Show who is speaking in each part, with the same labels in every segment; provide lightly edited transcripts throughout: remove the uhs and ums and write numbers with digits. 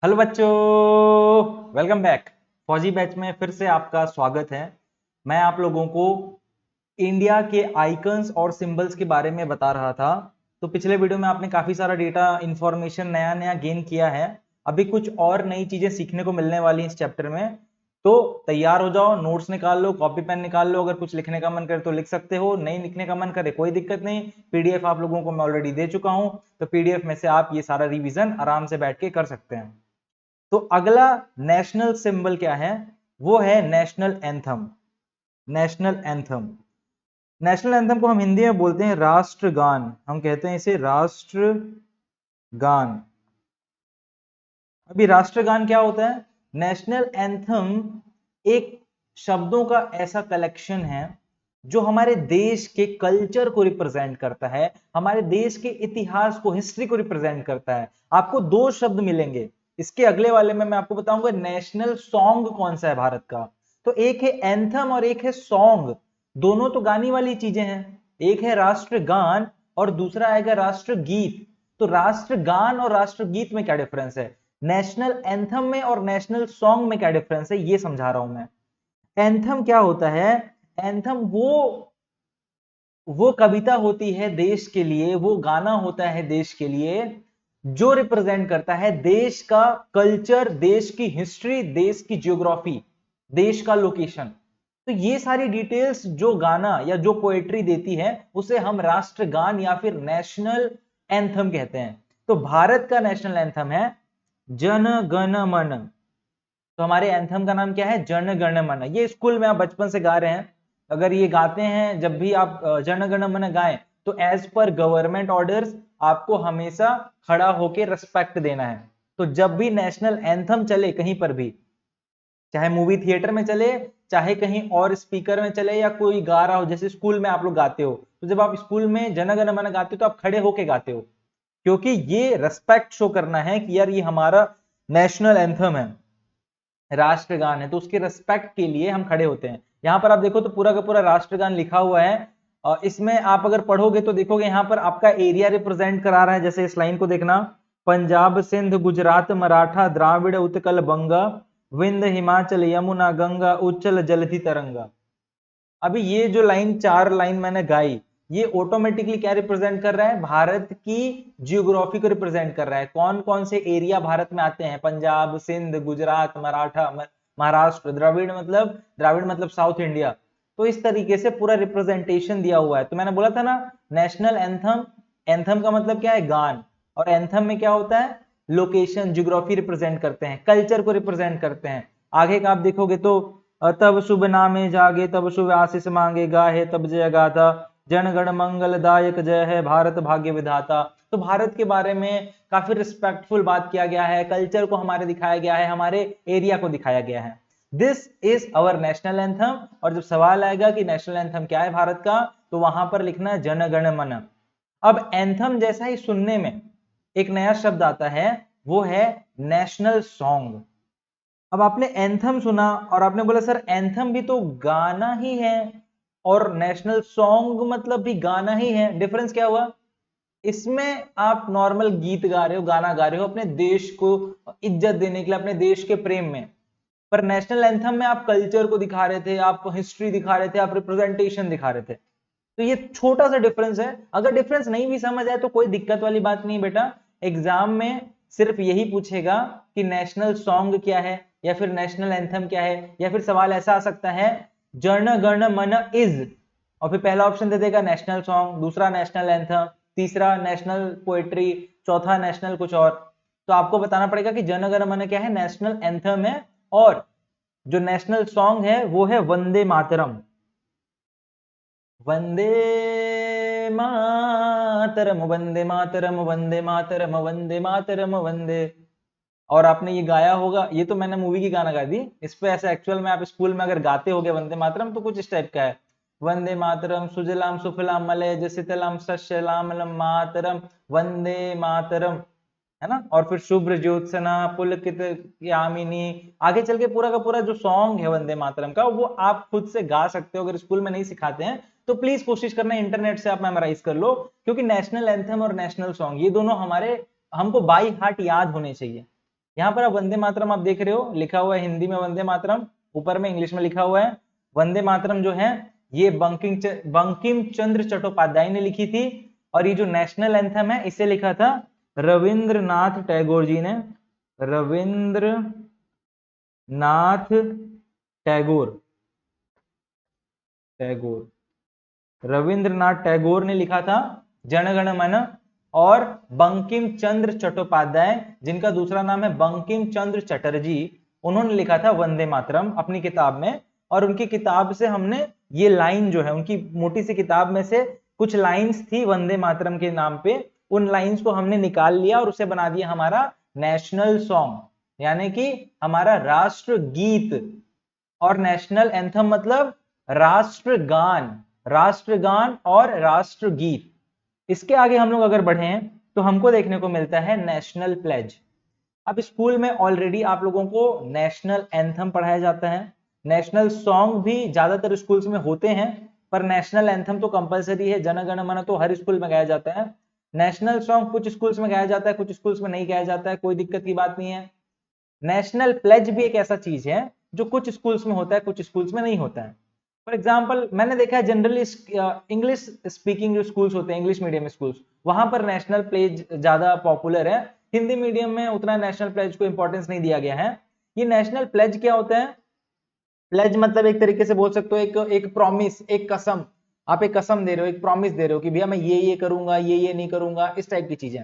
Speaker 1: Hello बच्चों, welcome back. फौजी batch में फिर से आपका स्वागत है। मैं आप लोगों को इंडिया के आइकन्स और सिंबल्स के बारे में बता रहा था। तो पिछले वीडियो में आपने काफी सारा डेटा इंफॉर्मेशन नया नया गेन किया है। अभी कुछ और नई चीजें सीखने को मिलने वाली इस चैप्टर में। तो तैयार हो जाओ, नोट्स निकाल लो, कॉपी पेन निकाल लो। अगर कुछ लिखने का मन करे तो लिख सकते हो, नहीं लिखने का मन करे कोई दिक्कत नहीं। पीडीएफ आप लोगों को मैं ऑलरेडी दे चुका हूं, तो पीडीएफ में से आप ये सारा रिवीजन आराम से बैठ के कर सकते हैं। तो अगला नेशनल सिंबल क्या है? वो है national anthem. National anthem, national anthem को हम हिंदी में बोलते हैं राष्ट्रगान। हम कहते हैं इसे राष्ट्रगान। अभी राष्ट्रगान क्या होता है? नेशनल एंथम एक शब्दों का ऐसा कलेक्शन है जो हमारे देश के कल्चर को रिप्रेजेंट करता है, हमारे देश के इतिहास को, हिस्ट्री को रिप्रेजेंट करता है। आपको दो शब्द मिलेंगे, इसके अगले वाले में मैं आपको बताऊंगा नेशनल सॉन्ग कौन सा है भारत का। तो एक है एंथम और एक है सॉन्ग, दोनों तो गाने वाली चीजें हैं। एक है राष्ट्रगान और दूसरा आएगा राष्ट्रगीत। तो राष्ट्रगान और राष्ट्रगीत में क्या डिफरेंस है, नेशनल एंथम में और नेशनल सॉन्ग में क्या डिफरेंस है, ये समझा रहा हूं मैं। एंथम क्या होता है? एंथम वो कविता होती है देश के लिए, वो गाना होता है देश के लिए, जो रिप्रेजेंट करता है देश का कल्चर, देश की हिस्ट्री, देश की ज्योग्राफी, देश का लोकेशन। तो ये सारी डिटेल्स जो गाना या जो पोएट्री देती है उसे हम राष्ट्रगान या फिर नेशनल एंथम कहते हैं। तो भारत का नेशनल एंथम है जन गण मन। तो हमारे एंथम का नाम क्या है? जन गण मन। ये स्कूल में आप बचपन से गा रहे हैं। अगर ये गाते हैं, जब भी आप जन गण मन गाएं, तो एज पर गवर्नमेंट ऑर्डर्स आपको हमेशा खड़ा होकर रिस्पेक्ट देना है। तो जब भी नेशनल एंथम चले कहीं पर भी, चाहे मूवी थिएटर में चले, चाहे कहीं और स्पीकर में चले, या कोई गा रहा हो, जैसे स्कूल में आप लोग गाते हो, तो जब आप स्कूल में जन गण मन गाते हो तो आप खड़े होके गाते हो, क्योंकि ये रेस्पेक्ट शो करना है कि यार ये हमारा नेशनल एंथम है, राष्ट्रगान है, तो उसके रेस्पेक्ट के लिए हम खड़े होते हैं। यहां पर आप देखो तो पूरा का पूरा राष्ट्रगान लिखा हुआ है। और इसमें आप अगर पढ़ोगे तो देखोगे यहां पर आपका एरिया रिप्रेजेंट करा रहा है। जैसे इस लाइन को देखना, पंजाब सिंध गुजरात मराठा द्राविड़ उत्कल बंगा, विंध्य हिमाचल यमुना गंगा उच्चल जलधि तरंगा। अभी ये जो लाइन, चार लाइन मैंने गाई, ये ऑटोमेटिकली क्या रिप्रेजेंट कर रहा है? भारत की जियोग्राफी को रिप्रेजेंट कर रहा है। कौन कौन से एरिया भारत में आते हैं? पंजाब सिंध गुजरात मराठा महाराष्ट्र, द्राविड़ मतलब साउथ इंडिया। तो इस तरीके से पूरा रिप्रेजेंटेशन दिया हुआ है। तो मैंने बोला था ना, नेशनल एंथम, एंथम का मतलब क्या है? गान। और एंथम में क्या होता है? लोकेशन, ज्योग्राफी रिप्रेजेंट करते हैं, कल्चर को रिप्रेजेंट करते हैं। आगे का आप देखोगे तो तब शुभ नामे जागे तब शुभ आशीष मांगे, गाहे तब जय गाथा, जन गण मंगल दायक जय है भारत भाग्य विधाता। तो भारत के बारे में काफी रिस्पेक्टफुल बात किया गया है, कल्चर को हमारे दिखाया गया है, हमारे एरिया को दिखाया गया है। This is our national anthem. और जब सवाल आएगा कि नेशनल एंथम क्या है भारत का, तो वहां पर लिखना है जन गण मन। अब एंथम जैसा ही सुनने में एक नया शब्द आता है, वो है नेशनल सॉन्ग। अब आपने एंथम सुना और आपने बोला सर एंथम भी तो गाना ही है और नेशनल सॉन्ग मतलब भी गाना ही है, डिफरेंस क्या हुआ? इसमें आप नॉर्मल गीत गा रहे हो, गाना गा रहे हो अपने देश को इज्जत देने के लिए, अपने देश के प्रेम में। पर नेशनल एंथम में आप कल्चर को दिखा रहे थे, आप हिस्ट्री दिखा रहे थे, आप रिप्रेजेंटेशन दिखा रहे थे। तो ये छोटा सा डिफरेंस है। अगर डिफरेंस नहीं भी समझ आए तो कोई दिक्कत वाली बात नहीं बेटा। एग्जाम में सिर्फ यही पूछेगा कि नेशनल सॉन्ग क्या है या फिर नेशनल एंथम क्या है, या फिर सवाल ऐसा आ सकता है जन गण मन इज, और फिर पहला ऑप्शन दे देगा नेशनल सॉन्ग, दूसरा नेशनल एंथम, तीसरा नेशनल पोएट्री, चौथा नेशनल कुछ और। तो आपको बताना पड़ेगा कि जन गण मन क्या है, नेशनल एंथम है, और जो नेशनल सॉन्ग है वो है वंदे मातरम। वंदे मातरम वंदे मातरम वंदे मातरम वंदे मातरम वंदे। और आपने ये गाया होगा, ये तो मैंने मूवी की गाना गा दी, इस पे ऐसे एक्चुअल में आप स्कूल में अगर गाते होगे वंदे मातरम तो कुछ इस टाइप का है, वंदे मातरम सुजलाम सुफलाम मलयज शीतलाम शस्यलाम मातरम वंदे मातरम, है ना। और फिर शुभ्र ज्योत्सना पुलकित यामिनी, आगे चल के पूरा का पूरा जो सॉन्ग है वंदे मातरम का, वो आप खुद से गा सकते हो। अगर स्कूल में नहीं सिखाते हैं तो प्लीज कोशिश करना इंटरनेट से आप मेमोराइज कर लो, क्योंकि नेशनल एंथम और नेशनल सॉन्ग ये दोनों हमको बाई हार्ट याद होने चाहिए। यहाँ पर आप वंदे मातरम आप देख रहे हो, लिखा हुआ है हिंदी में वंदे मातरम, ऊपर में इंग्लिश में लिखा हुआ है वंदे मातरम। जो है ये बंकिम चंद्र चट्टोपाध्याय ने लिखी थी, और ये जो नेशनल एंथम है इसे लिखा था रविंद्रनाथ टैगोर जी ने। रविंद्रनाथ टैगोर, रविंद्रनाथ टैगोर ने लिखा था जनगण मन। और बंकिम चंद्र चट्टोपाध्याय, जिनका दूसरा नाम है बंकिम चंद्र चटर्जी, उन्होंने लिखा था वंदे मातरम अपनी किताब में। और उनकी किताब से हमने ये लाइन जो है, उनकी मोटी सी किताब में से कुछ लाइंस थी वंदे मातरम के नाम पे, उन लाइंस को हमने निकाल लिया और उसे बना दिया हमारा नेशनल सॉन्ग, यानी कि हमारा राष्ट्र गीत। और नेशनल एंथम मतलब राष्ट्रगान, राष्ट्रगान और राष्ट्रगीत। इसके आगे हम लोग अगर बढ़े तो हमको देखने को मिलता है नेशनल प्लेज। अब स्कूल में ऑलरेडी आप लोगों को नेशनल एंथम पढ़ाया जाता है, नेशनल सॉन्ग भी ज्यादातर स्कूल्स में होते हैं, पर नेशनल एंथम तो कंपलसरी है, जन गण मन तो हर स्कूल में गाया जाता है। नेशनल सॉन्ग कुछ स्कूल्स में गाया जाता है, कुछ स्कूल्स में नहीं गाया जाता है, कोई दिक्कत की बात नहीं है। नेशनल प्लेज भी एक ऐसा चीज है जो कुछ स्कूल्स में होता है, कुछ स्कूल्स में नहीं होता है। फॉर एग्जाम्पल मैंने देखा है जनरली इंग्लिश स्पीकिंग जो स्कूल्स होते हैं, इंग्लिश मीडियम स्कूल्स, वहां पर नेशनल प्लेज ज्यादा पॉपुलर है। हिंदी मीडियम में उतना नेशनल प्लेज को इंपॉर्टेंस नहीं दिया गया है। ये नेशनल प्लेज क्या होता है? प्लेज मतलब एक तरीके से बोल सकते हो एक प्रॉमिस, एक कसम। आप एक कसम दे रहे हो, एक प्रॉमिस दे रहे हो कि भैया मैं ये करूंगा, ये नहीं करूंगा, इस टाइप की चीजें।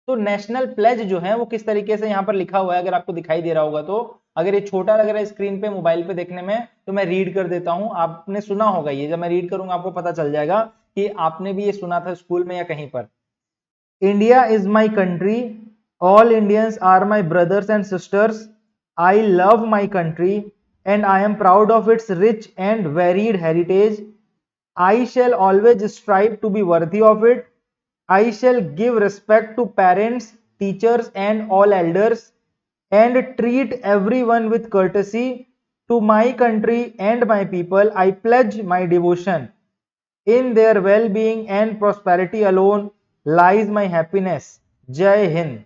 Speaker 1: तो नेशनल प्लेज जो है वो किस तरीके से यहाँ पर लिखा हुआ है, अगर आपको दिखाई दे रहा होगा तो, अगर ये छोटा लग रहा है स्क्रीन पे मोबाइल पे देखने में, तो मैं रीड कर देता हूं। आपने सुना होगा ये, जब मैं रीड करूंगा आपको पता चल जाएगा कि आपने भी ये सुना था स्कूल में या कहीं पर। India is my country, all Indians are my brothers and sisters, I love my country and I am proud of its rich and varied heritage, I shall always strive to be worthy of it, I shall give respect to parents, teachers and all elders and treat everyone with courtesy. To my country and my people I pledge my devotion. In their well-being and prosperity alone lies my happiness. जय हिंद।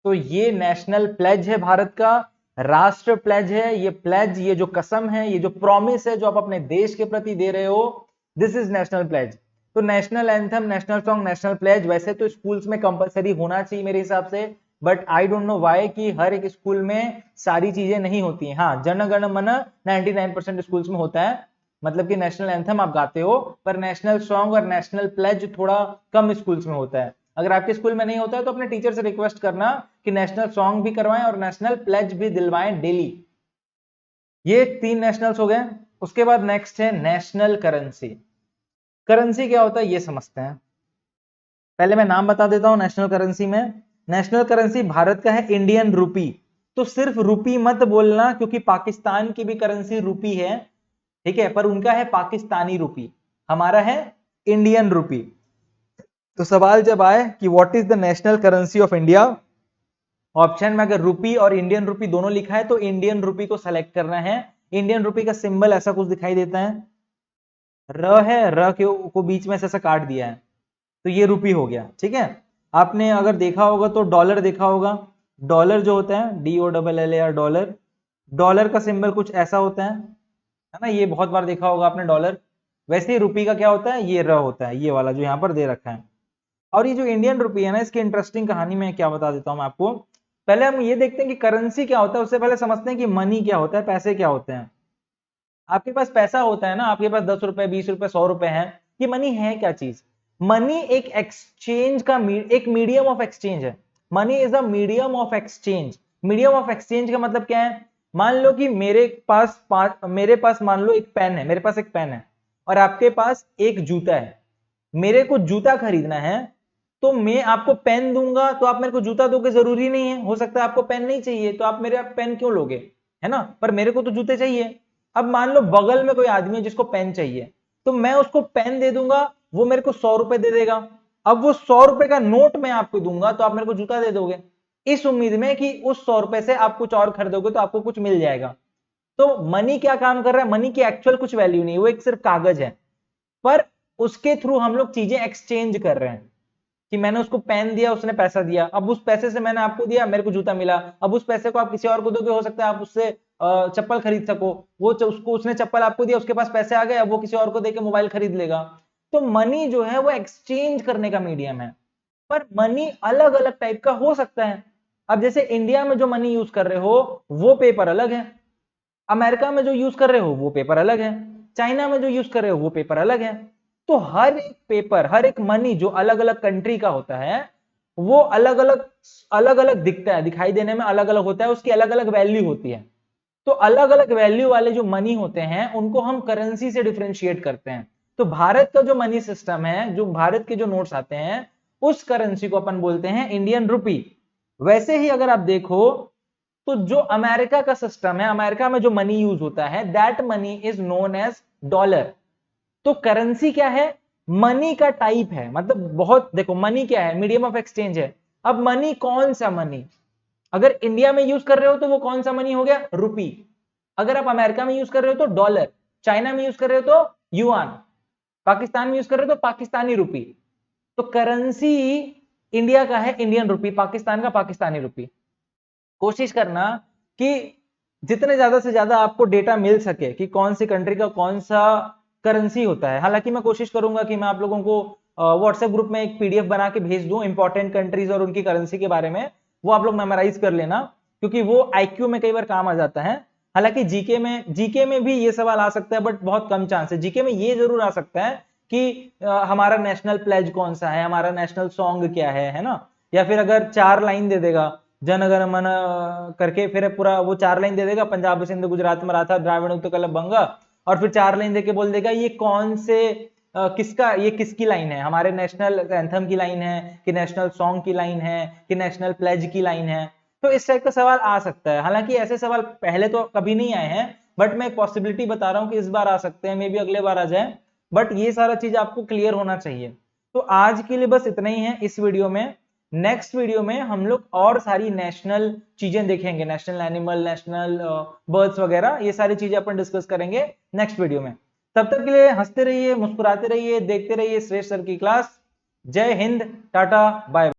Speaker 1: तो ये national pledge है भारत का, राष्ट्र pledge है ये pledge, ये जो कसम है, ये जो प्रॉमिस है जो आप अपने देश के प्रति दे रहे हो, दिस इज नेशनल प्लेज। तो national anthem, national song, national pledge वैसे तो स्कूल्स में कंपलसरी होना चाहिए मेरे हिसाब से, but I don't know why कि हर एक स्कूल में सारी चीजें नहीं होती हैं। हाँ, जन गण मन 99% स्कूल्स में होता है, मतलब कि नेशनल एंथम आप गाते हो, पर नेशनल सॉन्ग और नेशनल प्लेज थोड़ा कम स्कूल्स में होता है। अगर आपके स्कूल में नहीं होता है तो अपने टीचर से रिक्वेस्ट करना कि नेशनल सॉन्ग भी करवाएं और नेशनल प्लेज भी दिलवाएं डेली। ये 3 नेशनल्स हो गए। उसके बाद नेक्स्ट है नेशनल करेंसी। करेंसी क्या होता है ये समझते हैं। पहले मैं नाम बता देता हूं नेशनल करेंसी में। नेशनल करेंसी भारत का है इंडियन रूपी। तो सिर्फ रूपी मत बोलना, क्योंकि पाकिस्तान की भी करेंसी रूपी है, ठीक है, पर उनका है पाकिस्तानी रूपी, हमारा है इंडियन रूपी। तो सवाल जब आए कि what is the national currency of India, option में अगर रूपी और इंडियन रूपी दोनों लिखा है तो इंडियन रूपी को सेलेक्ट करना है। इंडियन रूपी का सिंबल ऐसा कुछ दिखाई देता है, र है, र को बीच में ऐसा काट दिया है, तो ये रूपी हो गया, ठीक है। आपने अगर देखा होगा तो डॉलर देखा होगा, डॉलर जो होता है DOLLAR डॉलर, डॉलर का सिंबल कुछ ऐसा होता है ना, ये बहुत बार देखा होगा आपने डॉलर। वैसे ही रूपी का क्या होता है, ये र होता है, ये वाला जो यहाँ पर दे रखा है। और ये जो इंडियन रूपी है ना, इसकी इंटरेस्टिंग कहानी मैं क्या बता देता हूँ मैं आपको। पहले हम ये देखते हैं कि करेंसी क्या होता है, उससे पहले समझते हैं कि मनी क्या होता है, पैसे क्या होते हैं। आपके पास पैसा होता है ना, आपके पास 10 रुपए, 20 रुपए, 100 रुपए हैं, ये मनी है क्या चीज? मनी एक एक्सचेंज का एक मीडियम ऑफ एक्सचेंज है। Money is a medium of exchange. Medium of exchange का मतलब क्या है? मान लो कि मेरे पास मान लो एक पेन है, मेरे पास एक पेन है और आपके पास एक जूता है। मेरे को जूता खरीदना है तो मैं आपको पेन दूंगा तो आप मेरे को जूता दोगे, जरूरी नहीं है, हो सकता है आपको पेन नहीं चाहिए तो आप मेरे पेन क्यों लोगे, है ना, पर मेरे को तो जूते चाहिए। अब मान लो बगल में कोई आदमी है जिसको पेन चाहिए, तो मैं उसको पेन दे दूंगा, वो मेरे को 100 रुपए दे देगा। अब वो 100 रुपए का नोट मैं आपको दूंगा तो आप मेरे को जूता दे दोगे, इस उम्मीद में कि उस 100 रुपए से आप कुछ और खरीदोगे तो आपको कुछ मिल जाएगा। तो मनी क्या काम कर रहा है? मनी की एक्चुअल कुछ वैल्यू नहीं, वो एक सिर्फ कागज है, पर उसके थ्रू हम लोग चीजें एक्सचेंज कर रहे हैं। कि मैंने उसको पेन दिया, उसने पैसा दिया, अब उस पैसे से मैंने आपको दिया, मेरे को जूता मिला, अब उस पैसे को आप किसी और को दोगे, हो सकता है आप उससे चप्पल खरीद सको, वो उसको उसने चप्पल आपको दिया, उसके पास पैसे आ गए, अब वो किसी और को देके मोबाइल खरीद लेगा। तो मनी जो है वो एक्सचेंज करने का मीडियम है, पर मनी अलग अलग टाइप का हो सकता है। अब जैसे इंडिया में जो मनी यूज कर रहे हो वो पेपर अलग है, अमेरिका में जो यूज कर रहे हो वो पेपर अलग है, चाइना में जो यूज कर रहे हो वो पेपर अलग है। तो हर एक पेपर, हर एक मनी जो अलग अलग कंट्री का होता है वो अलग अलग दिखता है, दिखाई देने में अलग अलग होता है, उसकी अलग अलग वैल्यू होती है। तो अलग अलग वैल्यू वाले जो मनी होते हैं उनको हम करेंसी से डिफरेंशिएट करते हैं। तो भारत का जो मनी सिस्टम है, जो भारत के जो नोट्स आते हैं, उस करेंसी को अपन बोलते हैं इंडियन रुपी। वैसे ही अगर आप देखो तो जो अमेरिका का सिस्टम है, अमेरिका में जो मनी यूज होता है, that money is known as dollar. तो करेंसी क्या है? मनी का टाइप है, मतलब बहुत देखो, मनी क्या है? मीडियम ऑफ एक्सचेंज है। अब मनी कौन सा मनी? अगर इंडिया में यूज कर रहे हो तो वो कौन सा मनी हो गया? रुपी। अगर आप अमेरिका में यूज कर रहे हो तो डॉलर, चाइना में यूज कर रहे हो तो युआन, पाकिस्तान में यूज कर रहे हो तो पाकिस्तानी रुपी। तो करेंसी इंडिया का है इंडियन रुपी, पाकिस्तान का पाकिस्तानी रुपी। कोशिश करना कि जितने ज्यादा से ज्यादा आपको डेटा मिल सके कि कौन सी कंट्री का कौन सा करेंसी होता है। हालांकि मैं कोशिश करूंगा कि मैं आप लोगों को व्हाट्सएप ग्रुप में एक पीडीएफ बना के भेज दूं इंपॉर्टेंट कंट्रीज और उनकी करेंसी के बारे में, वो आप लोग मेमोराइज कर लेना, क्योंकि वो आईक्यू में कई बार काम आ जाता है। हालांकि जीके में भी ये सवाल आ सकता है, बट बहुत कम चांस है। जीके में ये जरूर आ सकता है कि हमारा नेशनल प्लेज कौन सा है, हमारा नेशनल सॉन्ग क्या है ना। या फिर अगर 4 लाइन दे देगा जन गण मन करके, फिर पूरा वो 4 लाइन दे देगा, पंजाब सिंध गुजरात मराठा द्राविड़ उत्कल बंगा, और फिर 4 लाइन देके बोल देगा ये कौन से किसका, ये किसकी लाइन है, हमारे नेशनल एंथम की लाइन है कि नेशनल सॉन्ग की लाइन है कि नेशनल प्लेज की लाइन है। तो इस टाइप का सवाल आ सकता है। हालांकि ऐसे सवाल पहले तो कभी नहीं आए हैं, बट मैं एक पॉसिबिलिटी बता रहा हूं कि इस बार आ सकते हैं, मे बी अगले बार आ जाए। बट ये सारा चीज आपको क्लियर होना चाहिए। तो आज के लिए बस इतना ही है इस वीडियो में। नेक्स्ट वीडियो में हम लोग और सारी नेशनल चीजें देखेंगे, नेशनल एनिमल, नेशनल बर्ड्स वगैरह, ये सारी चीजें अपन डिस्कस करेंगे नेक्स्ट वीडियो में। तब तक के लिए हंसते रहिए, मुस्कुराते रहिए, देखते रहिए श्रेष्ठ सर की क्लास। जय हिंद, टाटा, बाय।